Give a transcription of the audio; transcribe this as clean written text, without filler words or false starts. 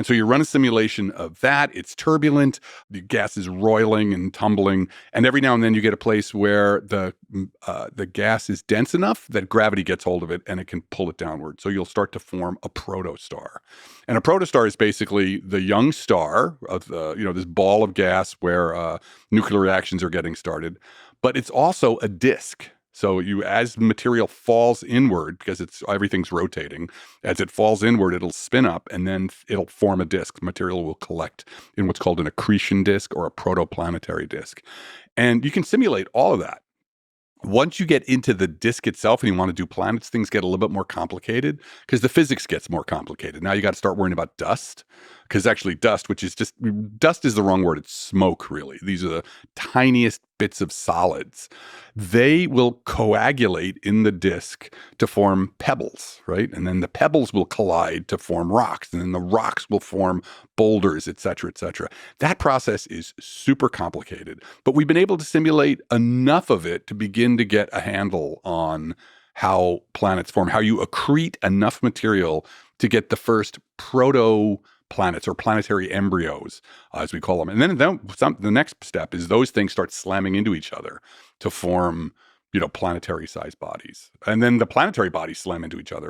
And so you run a simulation of that. It's turbulent. The gas is roiling and tumbling. And every now and then you get a place where the gas is dense enough that gravity gets hold of it and it can pull it downward. So you'll start to form a protostar. And a protostar is basically the young star of this ball of gas where nuclear reactions are getting started. But it's also a disk. So as material falls inward, because everything's rotating, as it falls inward, it'll spin up and then it'll form a disk. Material will collect in what's called an accretion disk or a protoplanetary disk. And you can simulate all of that. Once you get into the disk itself and you want to do planets, things get a little bit more complicated because the physics gets more complicated. Now you got to start worrying about dust, because actually dust is the wrong word. It's smoke, really. These are the tiniest bits of solids. They will coagulate in the disk to form pebbles, right? And then the pebbles will collide to form rocks, and then the rocks will form boulders, et cetera, et cetera. That process is super complicated, but we've been able to simulate enough of it to begin to get a handle on how planets form, how you accrete enough material to get the first proto-planets or planetary embryos, as we call them. And then the next step is those things start slamming into each other to form, planetary-sized bodies. And then the planetary bodies slam into each other.